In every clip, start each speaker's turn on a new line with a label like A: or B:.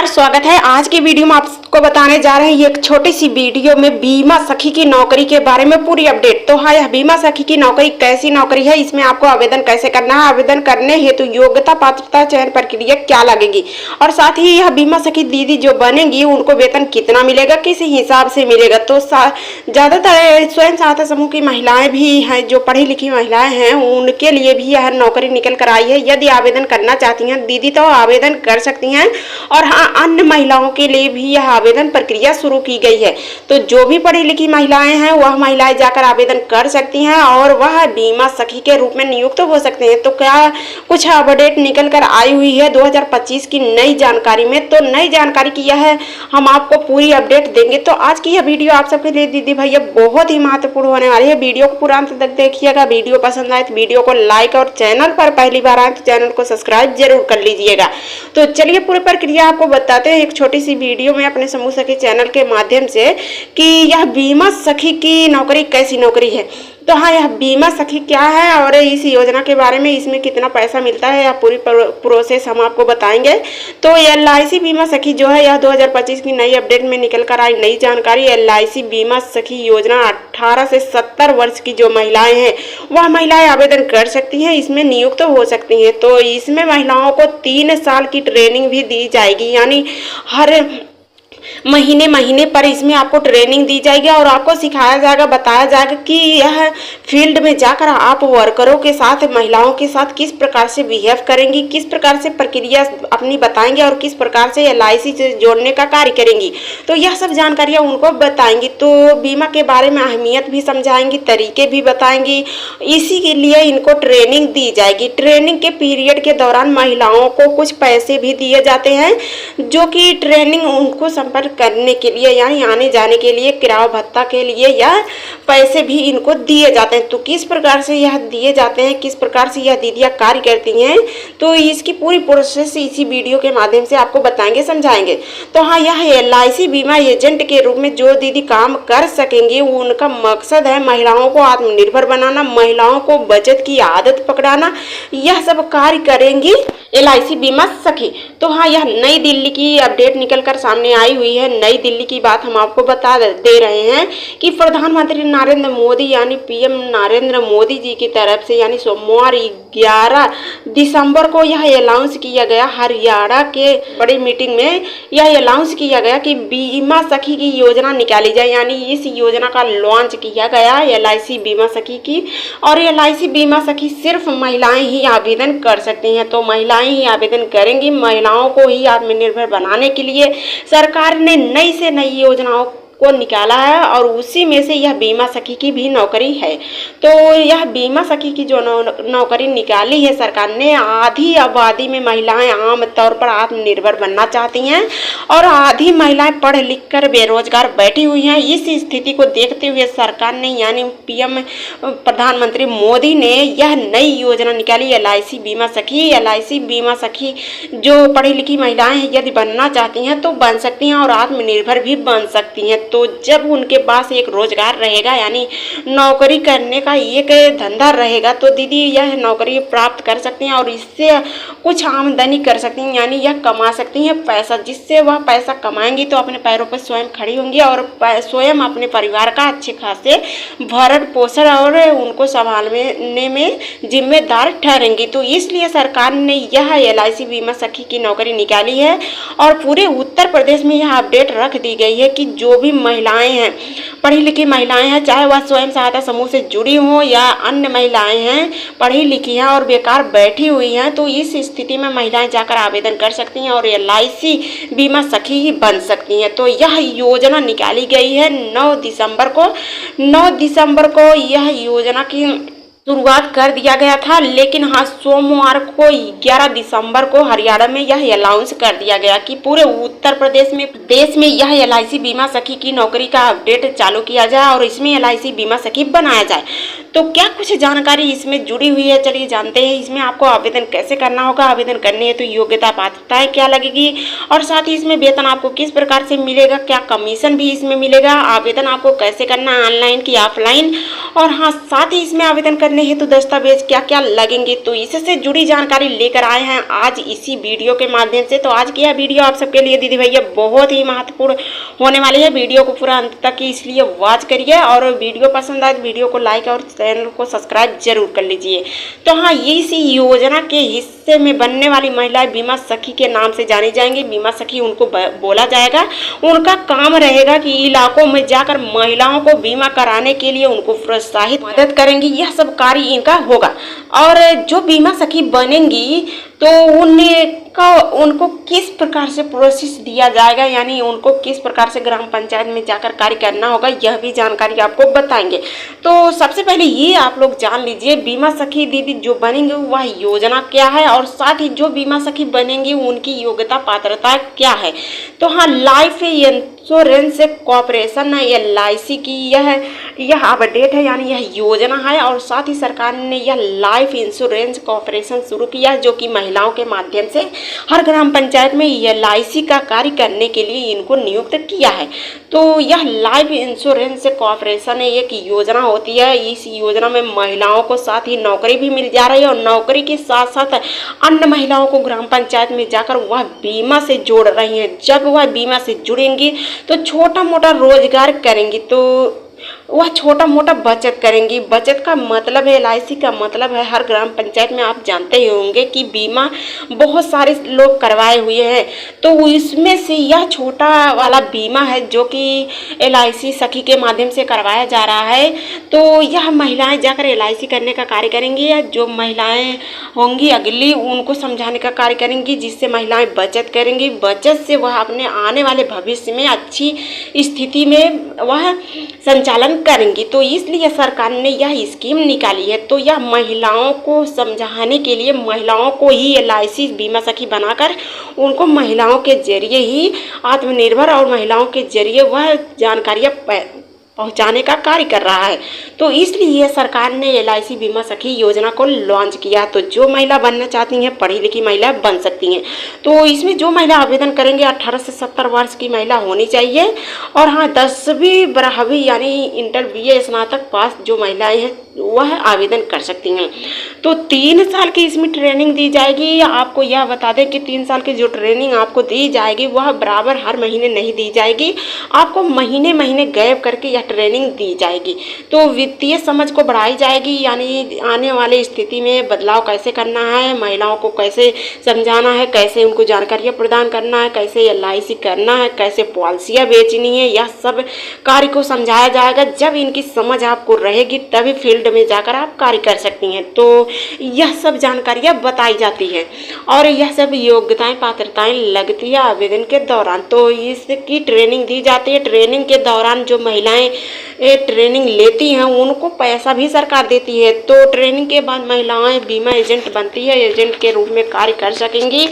A: नमस्कार, स्वागत है। आज की वीडियो में आपको बताने जा रहे हैं एक छोटी सी वीडियो में बीमा सखी की नौकरी के बारे में पूरी अपडेट। तो हाँ, यह बीमा सखी की नौकरी कैसी नौकरी है, इसमें आपको आवेदन कैसे करना है, आवेदन करने हेतु योग्यता, पात्रता, चयन प्रक्रिया क्या लगेगी और साथ ही यह बीमा सखी दीदी जो बनेंगी उनको वेतन कितना मिलेगा, किस हिसाब से मिलेगा। तो ज्यादातर स्वयं सहायता समूह की महिलाएं भी हैं, जो पढ़ी लिखी महिलाएं हैं, उनके लिए भी यह नौकरी निकल कर आई है। यदि आवेदन करना चाहती हैं दीदी तो आवेदन कर सकती हैं और हाँ, अन्य महिलाओं के लिए भी यह आवेदन प्रक्रिया शुरू की गई है। तो जो भी पढ़ी लिखी महिलाएं हैं वह महिलाएं जाकर आवेदन कर सकती हैं और वह बीमा सखी के रूप में नियुक्त हो सकते हैं। तो क्या कुछ अपडेट निकल कर आई हुई है 2025 की नई जानकारी में। तो नई जानकारी की यह है, हम आपको पूरी अपडेट देंगे। तो आज की यह वीडियो आप सबके लिए दीदी भैया बहुत ही महत्वपूर्ण होने वाली है। वीडियो को पूरा अंत तक देखिएगा। वीडियो पसंद आए तो वीडियो को लाइक और चैनल पर पहली बार आए तो चैनल को सब्सक्राइब जरूर कर लीजिएगा। तो चलिए पूरी प्रक्रिया आपको बताते हैं एक छोटी सी वीडियो में अपने समूह सखी चैनल के माध्यम से कि यह बीमा सखी की नौकरी कैसी नौकरी है। तो हाँ, यह बीमा सखी क्या है और इस योजना के बारे में, इसमें कितना पैसा मिलता है, यह पूरी प्रोसेस हम आपको बताएंगे। तो LIC बीमा सखी जो है यह 2025 की नई अपडेट में निकल कर आई नई जानकारी। LIC बीमा सखी योजना 18 से 70 वर्ष की जो महिलाएं हैं वह महिलाएं आवेदन कर सकती हैं, इसमें नियुक्त हो सकती हैं। तो इसमें महिलाओं को 3 साल की ट्रेनिंग भी दी जाएगी, यानी हर महीने पर इसमें आपको ट्रेनिंग दी जाएगी और आपको सिखाया जाएगा, बताया जाएगा कि यह फील्ड में जाकर आप वर्करों के साथ, महिलाओं के साथ किस प्रकार से बिहेव करेंगी, किस प्रकार से प्रक्रिया अपनी बताएंगे और किस प्रकार से LIC से जोड़ने का कार्य करेंगी। तो यह सब जानकारियां उनको बताएंगी। तो बीमा के बारे में अहमियत भी समझाएंगी, तरीके भी बताएंगी। इसी के लिए इनको ट्रेनिंग दी जाएगी। ट्रेनिंग के पीरियड के दौरान महिलाओं को कुछ पैसे भी दिए जाते हैं, जो कि ट्रेनिंग उनको संपर्क करने के लिए, यानी आने जाने के लिए, किराया भत्ता के लिए यह पैसे भी इनको दिए जाते हैं। तो किस प्रकार से यह दिए जाते हैं, किस प्रकार से यह दीदियां कार्य करती हैं, तो इसकी पूरी प्रोसेस इसी वीडियो के माध्यम से आपको बताएंगे, समझाएंगे। तो हाँ, यह LIC बीमा एजेंट के रूप में जो दीदी काम कर सकेंगे, उनका मकसद है महिलाओं को आत्मनिर्भर बनाना, महिलाओं को बचत की आदत पकड़ाना, यह सब कार्य करेंगी LIC बीमा सखी। तो हाँ, यह नई दिल्ली की अपडेट निकल कर सामने आई हुई है। नई दिल्ली की बात हम आपको बता दे रहे हैं कि प्रधानमंत्री नरेंद्र मोदी यानी PM नरेंद्र मोदी जी की तरफ से, यानी सोमवार 11 दिसंबर को यह अनाउंस किया गया, हरियाणा के बड़ी मीटिंग में यह अनाउंस किया गया कि बीमा सखी की योजना निकाली जाए, यानी इस योजना का लॉन्च किया गया LIC बीमा सखी की। और LIC बीमा सखी सिर्फ महिलाएं ही आवेदन कर सकती हैं। तो महिलाएं ही आवेदन करेंगी। महिलाओं को ही आत्मनिर्भर बनाने के लिए सरकार ने नई से नई योजनाओं को निकाला है और उसी में से यह बीमा सखी की भी नौकरी है। तो यह बीमा सखी की जो नौकरी निकाली है सरकार ने, आधी आबादी में महिलाएं आम तौर पर आत्मनिर्भर बनना चाहती हैं और आधी महिलाएं पढ़ लिख कर बेरोजगार बैठी हुई हैं। इस स्थिति को देखते हुए सरकार ने, यानी PM प्रधानमंत्री मोदी ने यह नई योजना निकाली LIC बीमा सखी। LIC बीमा सखी जो पढ़ी लिखी महिलाएं हैं यदि बनना चाहती हैं तो बन सकती हैं और आत्मनिर्भर भी बन सकती हैं। तो जब उनके पास एक रोजगार रहेगा, यानी नौकरी करने का एक धंधा रहेगा, तो दीदी यह नौकरी प्राप्त कर सकती हैं और इससे कुछ आमदनी कर सकती हैं, यानी यह कमा सकती हैं पैसा, जिससे वह पैसा कमाएंगी तो अपने पैरों पर स्वयं खड़ी होंगी और स्वयं अपने परिवार का अच्छे खासे भरण पोषण और उनको संभालने में जिम्मेदार ठहरेंगी। तो इसलिए सरकार ने यह LIC बीमा सखी की नौकरी निकाली है और पूरे उत्तर प्रदेश में यह अपडेट रख दी गई है कि जो भी महिलाएं हैं, पढ़ी लिखी महिलाएं हैं, चाहे वह स्वयं सहायता समूह से जुड़ी हों या अन्य महिलाएं हैं, पढ़ी लिखी हैं और बेकार बैठी हुई हैं, तो इस स्थिति में महिलाएं जाकर आवेदन कर सकती हैं और LIC बीमा सखी ही बन सकती हैं। तो यह योजना निकाली गई है 9 दिसंबर को। 9 दिसंबर को यह योजना की शुरुआत कर दिया गया था, लेकिन हाँ, सोमवार को 11 दिसंबर को हरियाणा में यह अनाउंस कर दिया गया कि पूरे उत्तर प्रदेश में यह LIC बीमा सखी की नौकरी का अपडेट चालू किया जाए और इसमें LIC बीमा सखी बनाया जाए। तो क्या कुछ जानकारी इसमें जुड़ी हुई है, चलिए जानते हैं। इसमें आपको आवेदन कैसे करना होगा, आवेदन करने हेतु योग्यता पात्रताएं क्या लगेगी, और साथ ही इसमें वेतन आपको किस प्रकार से मिलेगा, क्या कमीशन भी इसमें मिलेगा, आवेदन आपको कैसे करना है, ऑनलाइन की ऑफलाइन, और हाँ साथ ही इसमें आवेदन करने हेतु दस्तावेज क्या क्या लगेंगे, तो इससे जुड़ी जानकारी लेकर आए हैं आज इसी वीडियो के माध्यम से। तो आज की यह वीडियो आप सबके लिए दीदी भैया बहुत ही महत्वपूर्ण होने वाली है। वीडियो को पूरा अंत तक इसलिए वॉच करिए, और वीडियो पसंद आए तो वीडियो को लाइक और चैनल को सब्सक्राइब जरूर कर लीजिए। तो हाँ, ये इसी योजना के हिस्से में बनने वाली महिलाएं बीमा सखी के नाम से जानी जाएंगी। बीमा सखी उनको बोला जाएगा। उनका काम रहेगा कि इलाकों में जाकर महिलाओं को बीमा कराने के लिए उनको प्रोत्साहित मदद करेंगी। यह सब कार्य इनका होगा। और जो बीमा सखी बनेंगी तो उनको किस प्रकार से प्रोसेस दिया जाएगा, यानी उनको किस प्रकार से ग्राम पंचायत में जाकर कार्य करना होगा, यह भी जानकारी आपको बताएंगे। तो सबसे पहले ये आप लोग जान लीजिए, बीमा सखी दीदी जो बनेंगे वह योजना क्या है, और साथ ही जो बीमा सखी बनेंगी उनकी योग्यता पात्रता क्या है। तो हाँ, लाइफ इंश्योरेंस कॉर्पोरेशन LIC की यह अपडेट है, यानी यह योजना है। और साथ ही सरकार ने यह लाइफ इंश्योरेंस कॉर्पोरेशन शुरू किया, जो कि महिलाओं के माध्यम से हर ग्राम पंचायत में LIC का कार्य करने के लिए इनको नियुक्त किया है। तो यह लाइफ इंश्योरेंस कॉर्पोरेशन एक योजना होती है। इस योजना में महिलाओं को साथ ही नौकरी भी मिल जा रही है, और नौकरी के साथ साथ अन्य महिलाओं को ग्राम पंचायत में जाकर वह बीमा से जोड़ रही हैं। जब वह बीमा से जुड़ेंगी तो छोटा मोटा रोजगार करेंगी, तो वह छोटा मोटा बचत करेंगी। बचत का मतलब है, LIC का मतलब है, हर ग्राम पंचायत में आप जानते ही होंगे कि बीमा बहुत सारे लोग करवाए हुए हैं। तो इसमें से यह छोटा वाला बीमा है जो कि LIC सखी के माध्यम से करवाया जा रहा है। तो यह महिलाएं जाकर LIC करने का कार्य करेंगी, या जो महिलाएं होंगी अगली उनको समझाने का कार्य करेंगी, जिससे महिलाएं बचत करेंगी। बचत से वह अपने आने वाले भविष्य में अच्छी स्थिति में वह संचालन करेंगी। तो इसलिए सरकार ने यह स्कीम निकाली है। तो यह महिलाओं को समझाने के लिए महिलाओं को ही LIC बीमा सखी बनाकर उनको महिलाओं के जरिए ही आत्मनिर्भर और महिलाओं के जरिए वह जानकारियाँ पहुंचाने का कार्य कर रहा है। तो इसलिए सरकार ने LIC बीमा सखी योजना को लॉन्च किया। तो जो महिला बनना चाहती हैं, पढ़ी लिखी महिला बन सकती हैं। तो इसमें जो महिला आवेदन करेंगे 18 से 70 वर्ष की महिला होनी चाहिए, और हाँ 10वीं 12वीं यानी इंटर BA स्नातक पास जो महिलाएं हैं वह आवेदन कर सकती हैं। तो 3 साल की इसमें ट्रेनिंग दी जाएगी। आपको यह बता दें कि 3 साल की जो ट्रेनिंग आपको दी जाएगी वह बराबर हर महीने नहीं दी जाएगी, आपको महीने महीने गैप करके यह ट्रेनिंग दी जाएगी। तो वित्तीय समझ को बढ़ाई जाएगी, यानी आने वाली स्थिति में बदलाव कैसे करना है, महिलाओं को कैसे समझाना है, कैसे उनको जानकारियाँ प्रदान करना है, कैसे LIC करना है, कैसे पॉलिसियाँ बेचनी है, यह सब कार्य को समझाया जाएगा। जब इनकी समझ आपको रहेगी तभी फील्ड में जाकर आप कार्य कर सकती हैं। तो यह सब जानकारियाँ बताई जाती है, और यह सब योग्यताएं पात्रताएं लगती है आवेदन के दौरान। तो इसकी ट्रेनिंग दी जाती है। ट्रेनिंग के दौरान जो महिलाएं ट्रेनिंग लेती हैं उनको पैसा भी सरकार देती है। तो ट्रेनिंग के बाद महिलाएं बीमा एजेंट बनती है, एजेंट के रूप में कार्य कर सकेंगी।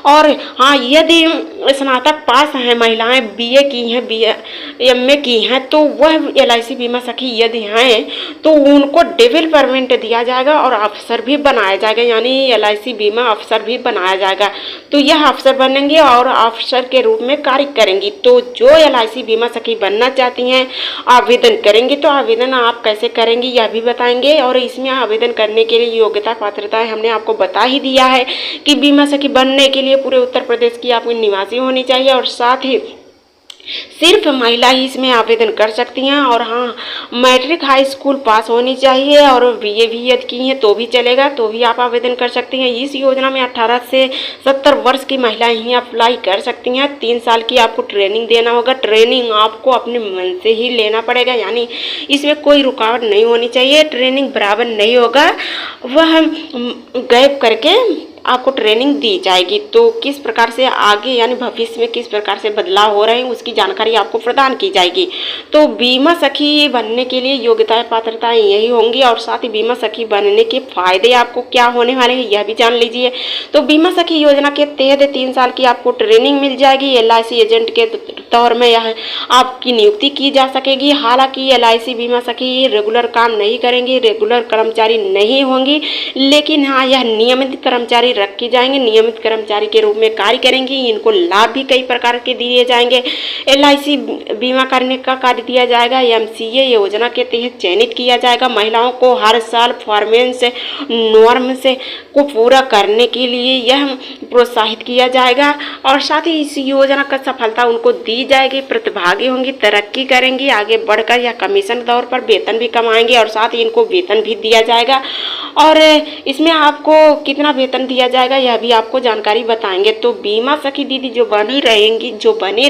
A: और हाँ, यदि स्नातक पास हैं महिलाएं, BA की हैं, MA की हैं, तो वह LIC बीमा सखी यदि हैं तो उनको डेवलपमेंट दिया जाएगा और अफसर भी बनाया जाएगा, यानी LIC बीमा अफसर भी बनाया जाएगा। तो यह अफसर बनेंगे और अफसर के रूप में कार्य करेंगी। तो जो LIC बीमा सखी बनना चाहती हैं आवेदन करेंगे। तो आवेदन आप कैसे करेंगे यह भी बताएंगे, और इसमें आवेदन करने के लिए योग्यता पात्रताएं हमने आपको बता ही दिया है कि बीमा सखी बनने के लिए पूरे उत्तर प्रदेश की आपकी निवासी होनी चाहिए, और साथ ही सिर्फ महिला ही इसमें आवेदन कर सकती हैं। और हाँ, मैट्रिक हाई स्कूल पास होनी चाहिए, और BA BEd की हैं तो भी चलेगा, तो भी आप आवेदन कर सकती हैं। इस योजना में 18 से 70 वर्ष की महिलाएं ही अप्लाई कर सकती हैं। 3 साल की आपको ट्रेनिंग देना होगा। ट्रेनिंग आपको अपने मन से ही लेना पड़ेगा, यानी इसमें कोई रुकावट नहीं होनी चाहिए। ट्रेनिंग बराबर नहीं होगा, वह गैप करके आपको ट्रेनिंग दी जाएगी। तो किस प्रकार से आगे यानी भविष्य में किस प्रकार से बदलाव हो रहे हैं उसकी जानकारी आपको प्रदान की जाएगी। तो बीमा सखी बनने के लिए योग्यताएं पात्रताएं यही होंगी, और साथ ही बीमा सखी बनने के फायदे आपको क्या होने वाले हैं यह भी जान लीजिए। तो बीमा सखी योजना के तहत 3 साल की आपको ट्रेनिंग मिल जाएगी। LIC एजेंट के दौर में यह आपकी नियुक्ति की जा सकेगी। हालांकि LIC बीमा सखी रेगुलर काम नहीं करेंगी, रेगुलर कर्मचारी नहीं होंगी, लेकिन हाँ यह नियमित कर्मचारी रखी जाएंगे, नियमित कर्मचारी के रूप में कार्य करेंगी। इनको लाभ भी कई प्रकार के दिए जाएंगे। LIC बीमा करने का कार्य दिया जाएगा। MCA योजना के तहत चयनित किया जाएगा। महिलाओं को हर साल परफॉर्मेंस नॉर्म से को पूरा करने के लिए यह प्रोत्साहित किया जाएगा और साथ ही इस योजना का सफलता उनको दी जाएगी। प्रतिभागी होंगी, तरक्की करेंगी, आगे बढ़कर या कमीशन तौर पर वेतन भी कमाएंगे और साथ ही इनको वेतन भी दिया जाएगा। और इसमें आपको कितना वेतन दिया जाएगा यह भी आपको जानकारी बताएंगे। तो बीमा सखी दीदी जो बनी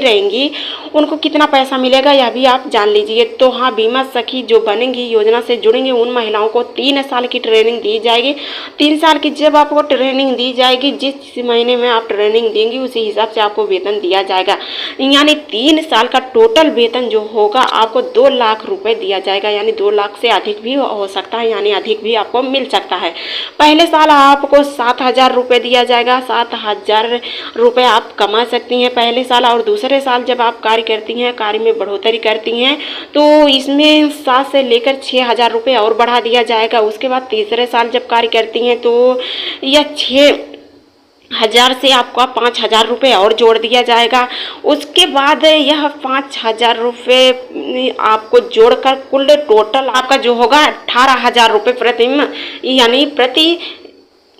A: रहेंगी उनको कितना पैसा मिलेगा यह भी आप जान लीजिए। तो हाँ, बीमा सखी जो बनेंगी, योजना से जुड़ेंगी, उन महिलाओं को 3 साल की ट्रेनिंग दी जाएगी। 3 साल की जब आपको ट्रेनिंग दी जाएगी, जिस महीने में आप ट्रेनिंग देंगी उसी हिसाब से आपको वेतन दिया जाएगा। यानी 3 साल का टोटल वेतन जो होगा आपको 2 लाख रुपए दिया जाएगा। यानी 2 लाख से अधिक भी हो सकता है, यानी अधिक भी आपको मिल सकता है। पहले साल आपको 7,000 रुपये दिया जाएगा। 7,000 रुपये आप कमा सकती हैं पहले साल। और दूसरे साल जब आप कार्य करती हैं, कार्य में बढ़ोतरी करती हैं, तो इसमें 7 से लेकर 6,000 रुपये और बढ़ा दिया जाएगा। उसके बाद तीसरे साल जब कार्य करती हैं तो यह 6,000 से आपका 5,000 रुपये और जोड़ दिया जाएगा। उसके बाद यह 5,000 रुपये आपको जोड़कर कुल टोटल आपका जो होगा 18,000 रुपये प्रति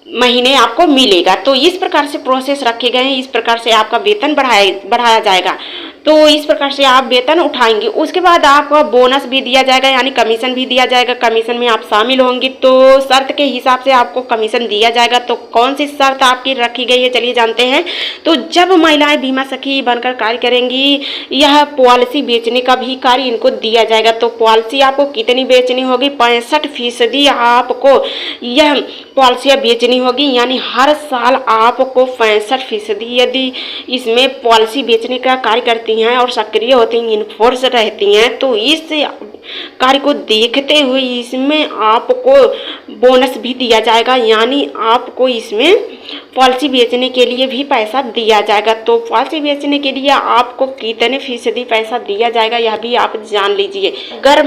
A: महीने आपको मिलेगा। तो इस प्रकार से प्रोसेस रखे गए हैं, इस प्रकार से आपका वेतन बढ़ाया जाएगा। तो इस प्रकार से आप वेतन उठाएंगे। उसके बाद आपको बोनस भी दिया जाएगा, यानी कमीशन भी दिया जाएगा। कमीशन में आप शामिल होंगी तो शर्त के हिसाब से आपको कमीशन दिया जाएगा। तो कौन सी शर्त आपकी रखी गई है चलिए जानते हैं। तो जब महिलाएं बीमा सखी बनकर कार्य करेंगी, यह पॉलिसी बेचने का भी कार्य इनको दिया जाएगा। तो पॉलिसी आपको कितनी बेचनी होगी? 65% आपको यह पॉलिसियाँ बेचनी होगी। यानी हर साल आपको 65% यदि इसमें पॉलिसी बेचने का कार्य करती हैं और सक्रिय होती हैं, इन्फोर्स रहती हैं, तो इस कार्य को देखते हुए इसमें आपको बोनस भी दिया जाएगा। यानी आपको इसमें पॉलिसी बेचने के लिए भी पैसा दिया जाएगा। तो पॉलिसी बेचने के लिए आपको कितने फीसदी पैसा दिया जाएगा यह भी आप जान लीजिए। अगर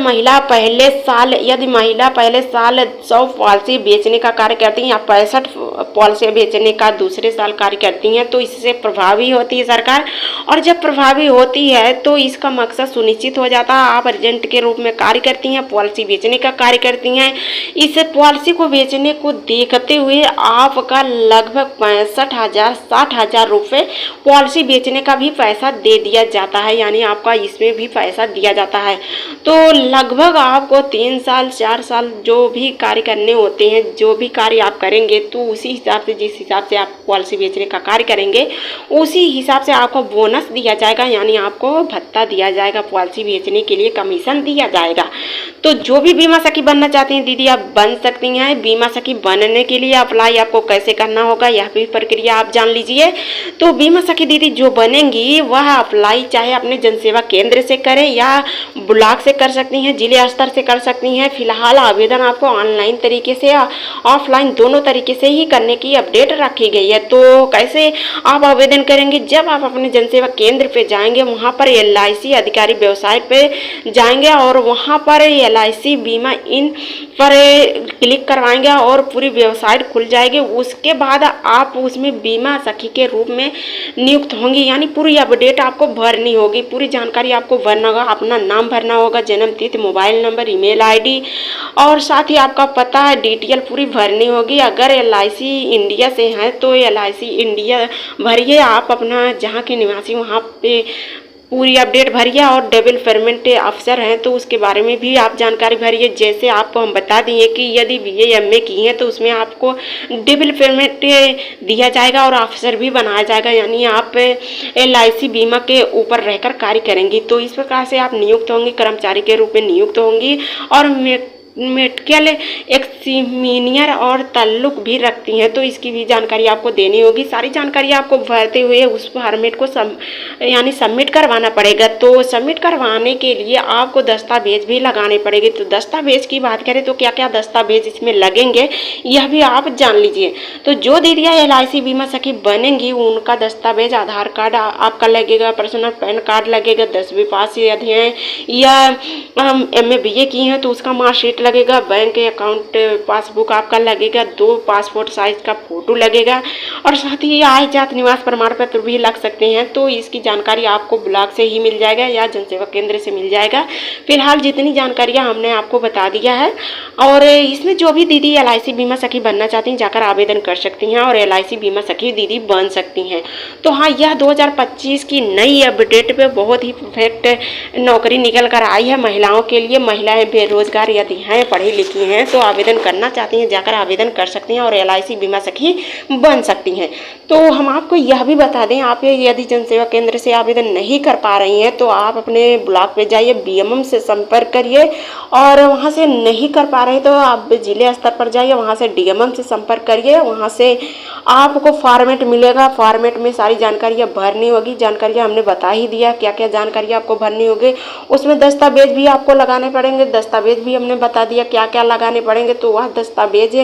A: यदि महिला पहले साल 100 पॉलिसी बेचने का कार्य करती हैं या 65 पॉलिसी बेचने का दूसरे साल कार्य करती हैं, तो इससे प्रभावी होती है सरकार। और जब प्रभावी होती है तो इसका मकसद सुनिश्चित हो जाता है। आप एजेंट के रूप में कार्य करती हैं, पॉलिसी बेचने का कार्य करती हैं। इस पॉलिसी को बेचने को देखते हुए आपका लगभग 65,000 60,000 रुपये पॉलिसी बेचने का भी पैसा दे दिया जाता है। यानी आपका इसमें भी पैसा दिया जाता है। तो लगभग आपको 3 साल 4 साल जो भी कार्य करने होते हैं, जो भी कार्य आप करेंगे, तो उसी हिसाब से जिस हिसाब से आप पॉलिसी बेचने का कार्य करेंगे उसी हिसाब से आपको बोनस दिया जाएगा। यानी आपको भत्ता दिया जाएगा, पॉलिसी बेचने के लिए कमीशन दिया जाएगा। तो जो भी बीमा सखी बनना चाहती हैं दीदी आप बन सकती हैं। बीमा सखी बनने के लिए अप्लाई आपको कैसे करना होगा यह भी प्रक्रिया आप जान लीजिए। तो बीमा सखी दीदी जो बनेंगी वह अप्लाई चाहे अपने जनसेवा केंद्र से करें या ब्लॉक से कर सकती हैं, जिले स्तर से कर सकती हैं। फिलहाल आवेदन आपको ऑनलाइन तरीके से ऑफलाइन दोनों तरीके से ही करने की अपडेट रखी गई है। तो कैसे आप आवेदन करेंगे? जब आप अपने जनसेवा केंद्र पे जाएंगे, वहाँ पर LIC अधिकारी वेबसाइट पे जाएंगे और वहाँ पर LIC बीमा इन पर क्लिक करवाएंगे और पूरी वेबसाइट खुल जाएगी। उसके बाद आप उसमें बीमा सखी के रूप में नियुक्त होंगी। यानी पूरी अपडेट आपको भरनी होगी, पूरी जानकारी आपको भरना होगा। अपना नाम भरना होगा, जन्म तिथि, मोबाइल नंबर, ईमेल ID और साथ ही आपका पता डिटेल पूरी भरनी होगी। अगर LIC इंडिया से हैं तो LIC इंडिया भरिए, आप अपना जहाँ के निवासी वहाँ पे पूरी अपडेट भरिए। और डबल पेमेंट अफसर हैं तो उसके बारे में भी आप जानकारी भरिए। जैसे आपको हम बता दिए कि यदि BA MA की हैं तो उसमें आपको डबल पेमेंट दिया जाएगा और अफसर भी बनाया जाएगा। यानी आप LIC बीमा के ऊपर रहकर कार्य करेंगी। तो इस प्रकार से आप नियुक्त होंगी, कर्मचारी के रूप में नियुक्त होंगी। और मेडिकल एक्जामिनर और ताल्लुक भी रखती हैं, तो इसकी भी जानकारी आपको देनी होगी। सारी जानकारी आपको भरते हुए उस फॉर्मेट को यानी सबमिट करवाना पड़ेगा। तो सबमिट करवाने के लिए आपको दस्तावेज भी लगाने पड़ेंगे। तो दस्तावेज की बात करें तो क्या क्या दस्तावेज इसमें लगेंगे यह भी आप जान लीजिए। तो जो दीदियाँ LIC बीमा सखी बनेंगी उनका दस्तावेज आधार कार्ड आपका लगेगा, पर्सनल पैन कार्ड लगेगा, 10वीं पास यदि हैं या MA BA की हैं तो उसका मार्कशीट लगेगा, बैंक अकाउंट पासबुक आपका लगेगा, 2 पासपोर्ट साइज का फोटो लगेगा और साथ ही आय जात निवास प्रमाण पत्र भी लग सकते हैं। तो इसकी जानकारी आपको ब्लॉक से ही मिल जाएगा या जनसेवा केंद्र से मिल जाएगा। फिलहाल जितनी जानकारियाँ हमने आपको बता दिया है और इसमें जो भी दीदी LIC बीमा सखी बनना चाहती हैं जाकर आवेदन कर सकती हैं और LIC बीमा सखी दीदी बन सकती हैं। तो हाँ, यह 2025 की नई अपडेट पे बहुत ही परफेक्ट नौकरी निकल कर आई है महिलाओं के लिए। महिलाएं बेरोजगार यदि हैं, पढ़ी लिखी हैं तो आवेदन करना चाहती हैं जाकर आवेदन कर सकती हैं और LIC बीमा सखी बन सकती हैं। तो हम आपको यह भी बता दें, आप यदि जनसेवा केंद्र से आवेदन नहीं कर पा रही हैं तो आप अपने ब्लॉक पे जाइए, BMM से संपर्क करिए और वहाँ से नहीं कर पा रहे तो आप जिले स्तर पर जाइए, वहाँ से DMM से संपर्क करिए। वहाँ से आपको फॉर्मेट मिलेगा, फॉर्मेट में सारी जानकारियाँ भरनी होगी। जानकारियाँ हमने बता ही दिया क्या क्या जानकारी आपको भरनी होगी। उसमें दस्तावेज भी आपको लगाने पड़ेंगे, दस्तावेज भी हमने बता दिया क्या क्या लगाने पड़ेंगे। तो वह दस्तावेज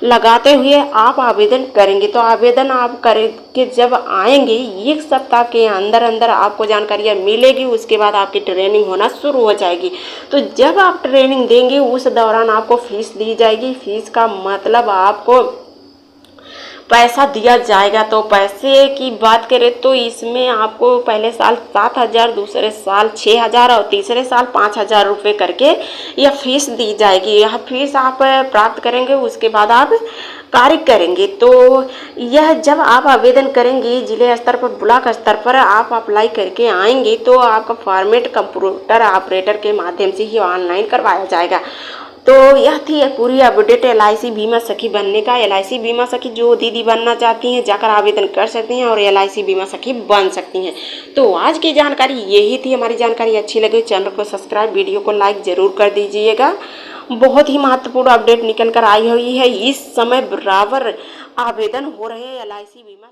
A: लगाते हुए आप आवेदन करेंगे। तो आवेदन आप करके जब आएंगे 1 सप्ताह के अंदर अंदर आपको जानकारियाँ मिलेगी। उसके बाद आपकी ट्रेनिंग होना शुरू हो जाएगी। तो जब आप ट्रेनिंग देंगे उस दौरान आपको फीस दी जाएगी। फीस का मतलब आपको पैसा दिया जाएगा। तो पैसे की बात करें तो इसमें आपको पहले साल 7,000, दूसरे साल 6,000 और तीसरे साल 5,000 रुपये करके यह फीस दी जाएगी। यह फीस आप प्राप्त करेंगे, उसके बाद आप कार्य करेंगे। तो यह जब आप आवेदन करेंगे जिले स्तर पर, ब्लॉक स्तर पर आप अप्लाई करके आएंगे तो आपका फॉर्मेट कंप्यूटर ऑपरेटर के माध्यम से ही ऑनलाइन करवाया जाएगा। तो यह थी एक पूरी अपडेट LIC बीमा सखी बनने का। LIC बीमा सखी जो दीदी बनना चाहती हैं जाकर आवेदन कर सकती हैं और LIC बीमा सखी बन सकती हैं। तो आज की जानकारी यही थी। हमारी जानकारी अच्छी लगी चैनल को सब्सक्राइब, वीडियो को लाइक ज़रूर कर दीजिएगा। बहुत ही महत्वपूर्ण अपडेट निकल कर आई हुई है। इस समय बराबर आवेदन हो रहे हैं LIC बीमा